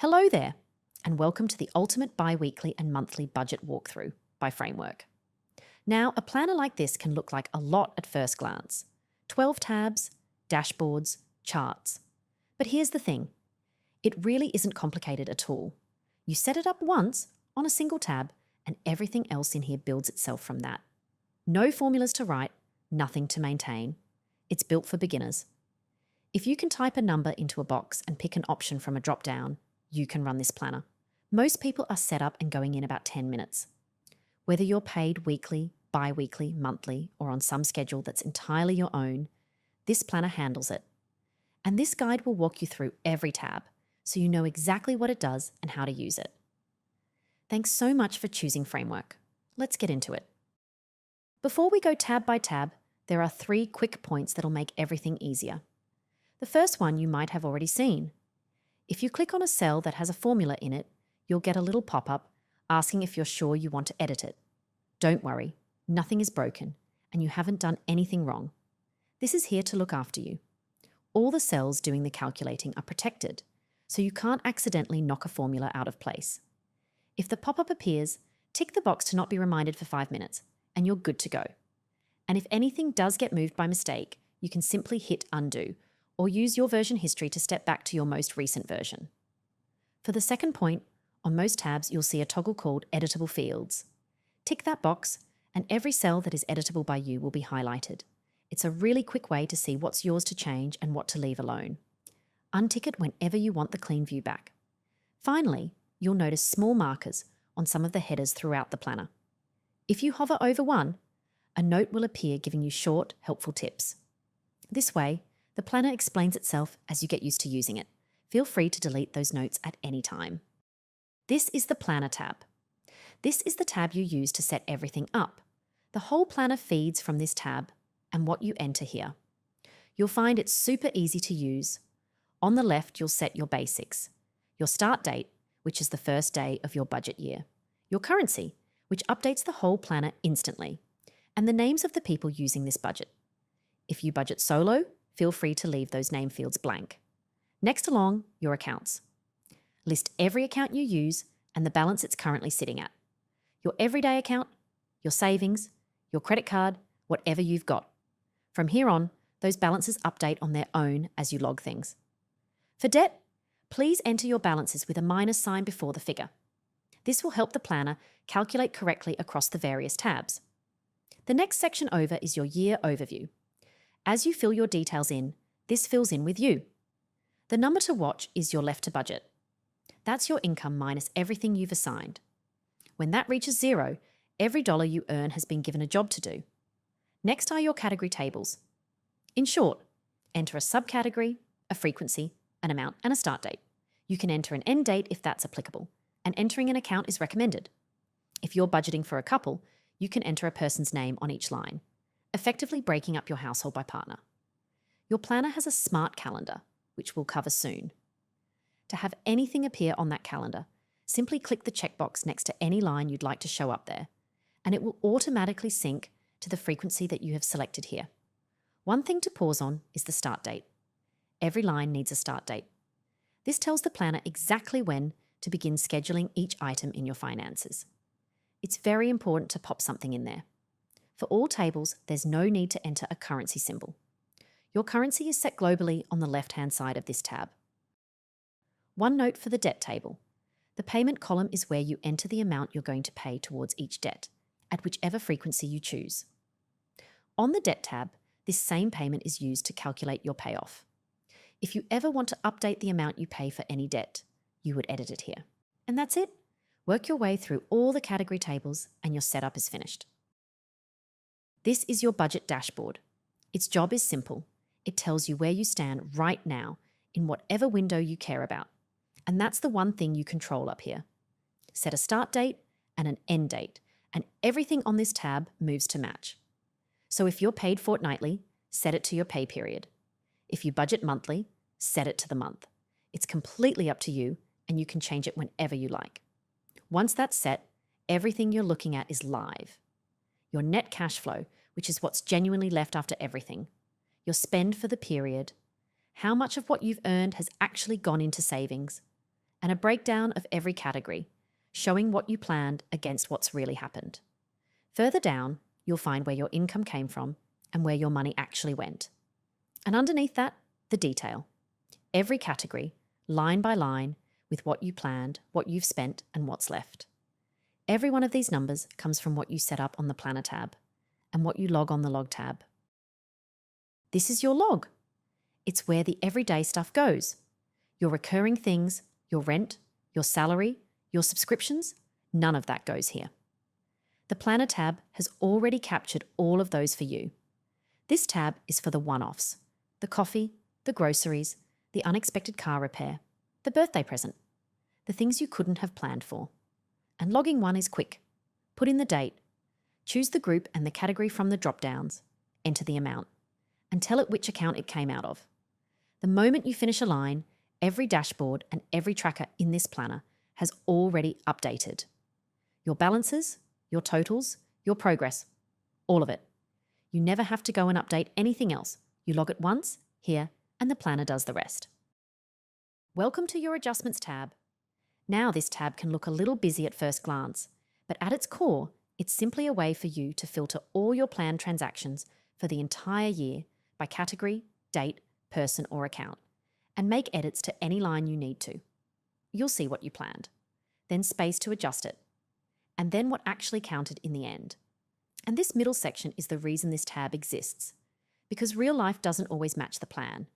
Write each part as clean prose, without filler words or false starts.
Hello there, and welcome to the ultimate bi-weekly and monthly budget walkthrough by Framewrk. Now, a planner like this can look like a lot at first glance. 12 tabs, dashboards, charts. But here's the thing. It really isn't complicated at all. You set it up once on a single tab, and everything else in here builds itself from that. No formulas to write, nothing to maintain. It's built for beginners. If you can type a number into a box and pick an option from a drop-down, you can run this planner. Most people are set up and going in about 10 minutes. Whether you're paid weekly, bi-weekly, monthly, or on some schedule that's entirely your own, this planner handles it. And this guide will walk you through every tab, so you know exactly what it does and how to use it. Thanks so much for choosing Framewrk. Let's get into it. Before we go tab by tab, there are 3 quick points that'll make everything easier. The first one you might have already seen. If you click on a cell that has a formula in it, you'll get a little pop-up asking if you're sure you want to edit it. Don't worry, nothing is broken, and you haven't done anything wrong. This is here to look after you. All the cells doing the calculating are protected, so you can't accidentally knock a formula out of place. If the pop-up appears, tick the box to not be reminded for 5 minutes, and you're good to go. And if anything does get moved by mistake, you can simply hit undo, or use your version history to step back to your most recent version. For the second point, on most tabs you'll see a toggle called Editable Fields. Tick that box, and every cell that is editable by you will be highlighted. It's a really quick way to see what's yours to change and what to leave alone. Untick it whenever you want the clean view back. Finally, you'll notice small markers on some of the headers throughout the planner. If you hover over one, a note will appear giving you short, helpful tips. This way, the planner explains itself as you get used to using it. Feel free to delete those notes at any time. This is the Planner tab. This is the tab you use to set everything up. The whole planner feeds from this tab and what you enter here. You'll find it's super easy to use. On the left, you'll set your basics. Your start date, which is the first day of your budget year. Your currency, which updates the whole planner instantly. And the names of the people using this budget. If you budget solo, feel free to leave those name fields blank. Next along, your accounts. List every account you use and the balance it's currently sitting at. Your everyday account, your savings, your credit card, whatever you've got. From here on, those balances update on their own as you log things. For debt, please enter your balances with a minus sign before the figure. This will help the planner calculate correctly across the various tabs. The next section over is your year overview. As you fill your details in, this fills in with you. The number to watch is your left to budget. That's your income minus everything you've assigned. When that reaches 0, every dollar you earn has been given a job to do. Next are your category tables. In short, enter a subcategory, a frequency, an amount, and a start date. You can enter an end date if that's applicable, and entering an account is recommended. If you're budgeting for a couple, you can enter a person's name on each line, effectively breaking up your household by partner. Your planner has a smart calendar, which we'll cover soon. To have anything appear on that calendar, simply click the checkbox next to any line you'd like to show up there, and it will automatically sync to the frequency that you have selected here. One thing to pause on is the start date. Every line needs a start date. This tells the planner exactly when to begin scheduling each item in your finances. It's very important to pop something in there. For all tables, there's no need to enter a currency symbol. Your currency is set globally on the left-hand side of this tab. One note for the debt table. The payment column is where you enter the amount you're going to pay towards each debt, at whichever frequency you choose. On the debt tab, this same payment is used to calculate your payoff. If you ever want to update the amount you pay for any debt, you would edit it here. And that's it. Work your way through all the category tables and your setup is finished. This is your budget dashboard. Its job is simple. It tells you where you stand right now in whatever window you care about. And that's the one thing you control up here. Set a start date and an end date, and everything on this tab moves to match. So if you're paid fortnightly, set it to your pay period. If you budget monthly, set it to the month. It's completely up to you, and you can change it whenever you like. Once that's set, everything you're looking at is live. Your net cash flow, which is what's genuinely left after everything, your spend for the period, how much of what you've earned has actually gone into savings, and a breakdown of every category, showing what you planned against what's really happened. Further down, you'll find where your income came from and where your money actually went. And underneath that, the detail. Every category, line by line, with what you planned, what you've spent, and what's left. Every one of these numbers comes from what you set up on the Planner tab and what you log on the Log tab. This is your log. It's where the everyday stuff goes. Your recurring things, your rent, your salary, your subscriptions, none of that goes here. The Planner tab has already captured all of those for you. This tab is for the one-offs, the coffee, the groceries, the unexpected car repair, the birthday present, the things you couldn't have planned for. And logging one is quick. Put in the date, choose the group and the category from the drop-downs, enter the amount, and tell it which account it came out of. The moment you finish a line, every dashboard and every tracker in this planner has already updated. Your balances, your totals, your progress, all of it. You never have to go and update anything else. You log it once, here, and the planner does the rest. Welcome to your Adjustments tab. Now this tab can look a little busy at first glance, but at its core, it's simply a way for you to filter all your planned transactions for the entire year by category, date, person, or account, and make edits to any line you need to. You'll see what you planned, then space to adjust it, and then what actually counted in the end. And this middle section is the reason this tab exists, because real life doesn't always match the plan.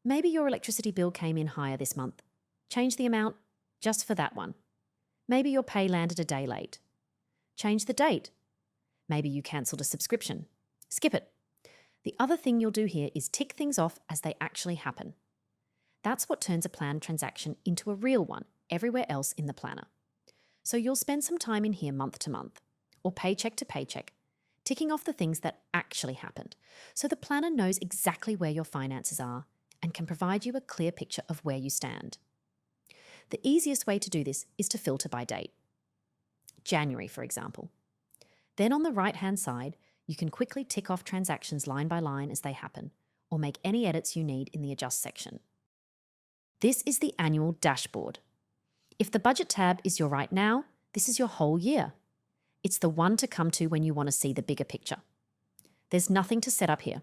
Maybe your electricity bill came in higher this month. Change the amount just for that one. Maybe your pay landed a day late. Change the date. Maybe you cancelled a subscription. Skip it. The other thing you'll do here is tick things off as they actually happen. That's what turns a planned transaction into a real one everywhere else in the planner. So you'll spend some time in here month to month, or paycheck to paycheck, ticking off the things that actually happened, so the planner knows exactly where your finances are and can provide you a clear picture of where you stand. The easiest way to do this is to filter by date. January, for example. Then on the right-hand side, you can quickly tick off transactions line by line as they happen, or make any edits you need in the Adjust section. This is the annual dashboard. If the Budget tab is your right now, this is your whole year. It's the one to come to when you want to see the bigger picture. There's nothing to set up here.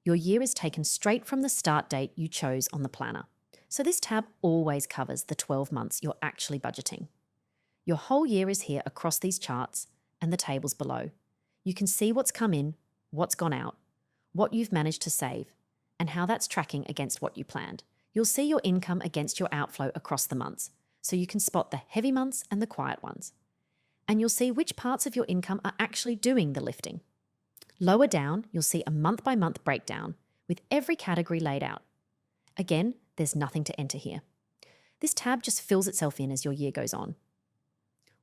Your year is taken straight from the start date you chose on the planner. So this tab always covers the 12 months you're actually budgeting. Your whole year is here across these charts and the tables below. You can see what's come in, what's gone out, what you've managed to save, and how that's tracking against what you planned. You'll see your income against your outflow across the months, so you can spot the heavy months and the quiet ones. And you'll see which parts of your income are actually doing the lifting. Lower down, you'll see a month-by-month breakdown with every category laid out. Again, there's nothing to enter here. This tab just fills itself in as your year goes on.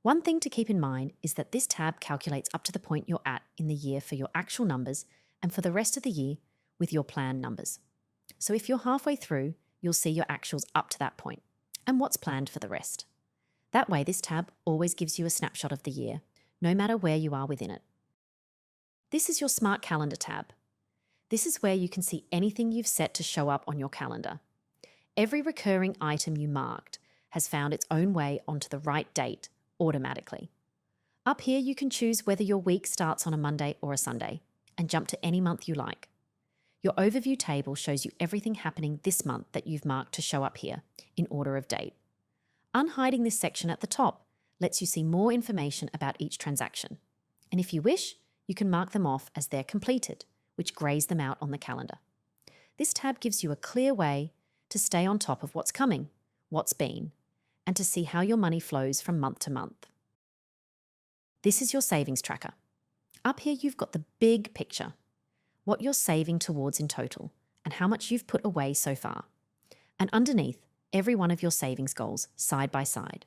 One thing to keep in mind is that this tab calculates up to the point you're at in the year for your actual numbers and for the rest of the year with your planned numbers. So if you're halfway through, you'll see your actuals up to that point and what's planned for the rest. That way, this tab always gives you a snapshot of the year, no matter where you are within it. This is your Smart Calendar tab. This is where you can see anything you've set to show up on your calendar. Every recurring item you marked has found its own way onto the right date automatically. Up here, you can choose whether your week starts on a Monday or a Sunday and jump to any month you like. Your overview table shows you everything happening this month that you've marked to show up here in order of date. Unhiding this section at the top lets you see more information about each transaction. And if you wish, you can mark them off as they're completed, which grays them out on the calendar. This tab gives you a clear way to stay on top of what's coming, what's been, and to see how your money flows from month to month. This is your savings tracker. Up here, you've got the big picture, what you're saving towards in total, and how much you've put away so far. And underneath, every one of your savings goals side by side.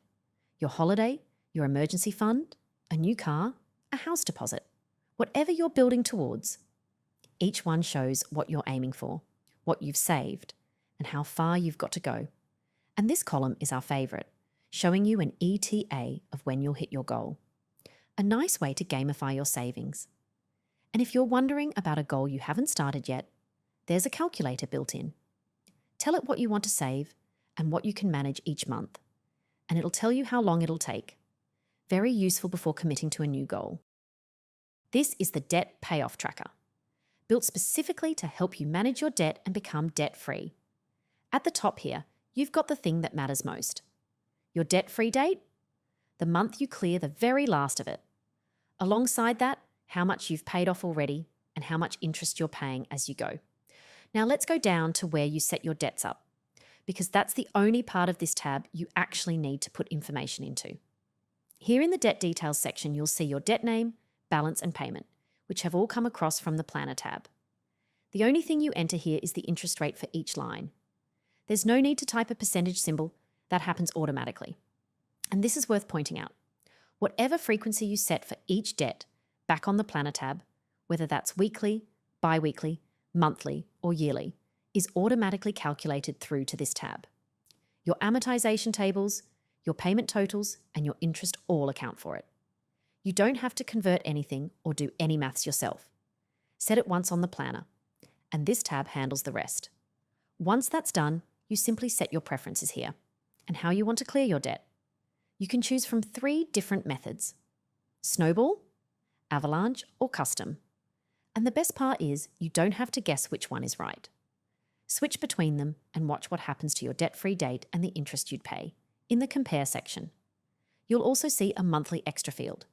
Your holiday, your emergency fund, a new car, a house deposit, whatever you're building towards. Each one shows what you're aiming for, what you've saved, and how far you've got to go. And this column is our favourite, showing you an ETA of when you'll hit your goal. A nice way to gamify your savings. And if you're wondering about a goal you haven't started yet, there's a calculator built in. Tell it what you want to save and what you can manage each month, and it'll tell you how long it'll take. Very useful before committing to a new goal. This is the Debt Payoff Tracker, built specifically to help you manage your debt and become debt-free. At the top here, you've got the thing that matters most. Your debt-free date? The month you clear the very last of it. Alongside that, how much you've paid off already and how much interest you're paying as you go. Now let's go down to where you set your debts up, because that's the only part of this tab you actually need to put information into. Here in the Debt Details section, you'll see your debt name, balance and payment, which have all come across from the Planner tab. The only thing you enter here is the interest rate for each line. There's no need to type a percentage symbol, that happens automatically. And this is worth pointing out. Whatever frequency you set for each debt back on the Planner tab, whether that's weekly, bi-weekly, monthly or yearly, is automatically calculated through to this tab. Your amortization tables, your payment totals and your interest all account for it. You don't have to convert anything or do any maths yourself. Set it once on the planner, and this tab handles the rest. Once that's done, you simply set your preferences here and how you want to clear your debt. You can choose from 3 different methods: snowball, avalanche, or custom. And the best part is you don't have to guess which one is right. Switch between them and watch what happens to your debt-free date and the interest you'd pay in the compare section. You'll also see a monthly extra field.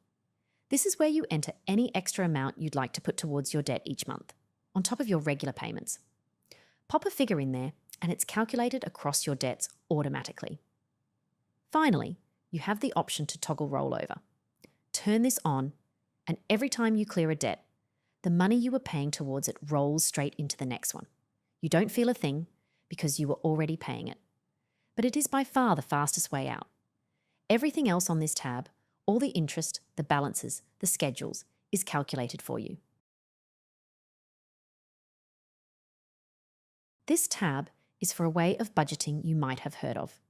This is where you enter any extra amount you'd like to put towards your debt each month, on top of your regular payments. Pop a figure in there and it's calculated across your debts automatically. Finally, you have the option to toggle rollover. Turn this on, and every time you clear a debt, the money you were paying towards it rolls straight into the next one. You don't feel a thing because you were already paying it. But it is by far the fastest way out. Everything else on this tab, all the interest, the balances, the schedules, is calculated for you. This tab is for a way of budgeting you might have heard of.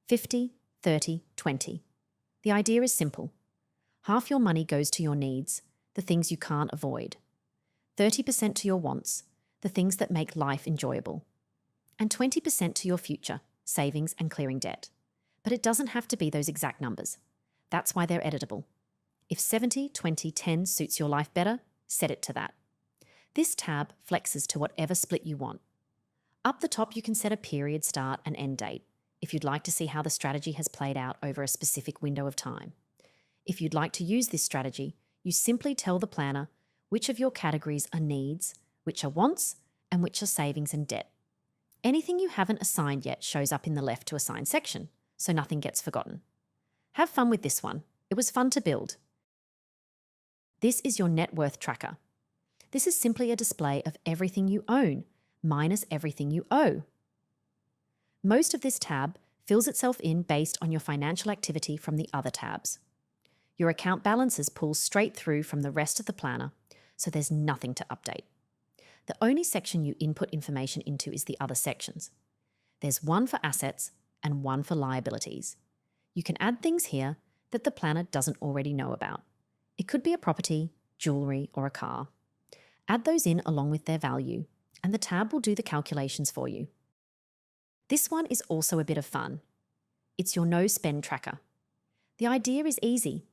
50, 30, 20. The idea is simple. Half your money goes to your needs, the things you can't avoid. 30% to your wants, the things that make life enjoyable. And 20% to your future, savings and clearing debt. But it doesn't have to be those exact numbers. That's why they're editable. If 70, 20, 10 suits your life better, set it to that. This tab flexes to whatever split you want. Up the top, you can set a period start and end date if you'd like to see how the strategy has played out over a specific window of time. If you'd like to use this strategy, you simply tell the planner which of your categories are needs, which are wants, and which are savings and debt. Anything you haven't assigned yet shows up in the left to assign section, so nothing gets forgotten. Have fun with this one. It was fun to build. This is your net worth tracker. This is simply a display of everything you own, minus everything you owe. Most of this tab fills itself in based on your financial activity from the other tabs. Your account balances pull straight through from the rest of the planner, so there's nothing to update. The only section you input information into is the other sections. There's one for assets and one for liabilities. You can add things here that the planner doesn't already know about. It could be a property, jewellery, or a car. Add those in along with their value, and the tab will do the calculations for you. This one is also a bit of fun. It's your no-spend tracker. The idea is easy.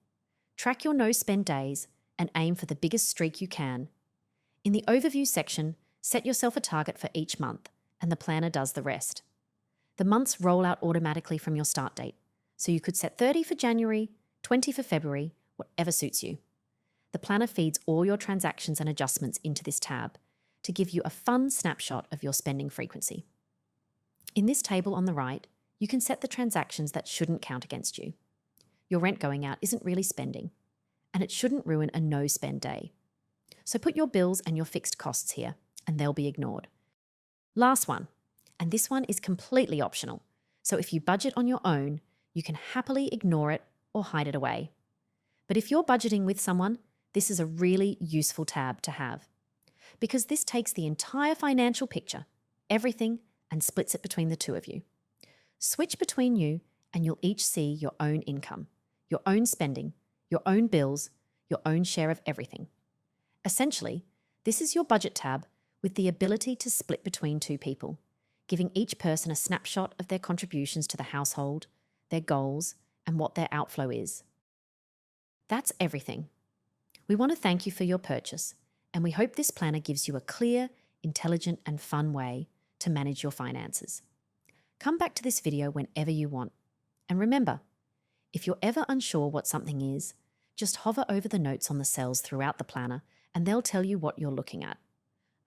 Track your no-spend days and aim for the biggest streak you can. In the overview section, set yourself a target for each month, and the planner does the rest. The months roll out automatically from your start date, so you could set 30 for January, 20 for February, whatever suits you. The planner feeds all your transactions and adjustments into this tab to give you a fun snapshot of your spending frequency. In this table on the right, you can set the transactions that shouldn't count against you. Your rent going out isn't really spending, and it shouldn't ruin a no-spend day. So put your bills and your fixed costs here, and they'll be ignored. Last one, and this one is completely optional, so if you budget on your own, you can happily ignore it or hide it away. But if you're budgeting with someone, this is a really useful tab to have, because this takes the entire financial picture, everything, and splits it between the two of you. Switch between you and you'll each see your own income, your own spending, your own bills, your own share of everything. Essentially, this is your budget tab with the ability to split between two people, giving each person a snapshot of their contributions to the household, their goals, and what their outflow is. That's everything. We want to thank you for your purchase, and we hope this planner gives you a clear, intelligent, and fun way to manage your finances. Come back to this video whenever you want. And remember, if you're ever unsure what something is, just hover over the notes on the cells throughout the planner and they'll tell you what you're looking at.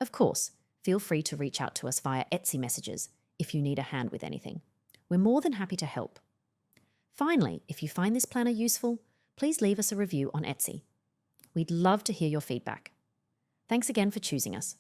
Of course, feel free to reach out to us via Etsy messages if you need a hand with anything. We're more than happy to help. Finally, if you find this planner useful, please leave us a review on Etsy. We'd love to hear your feedback. Thanks again for choosing us.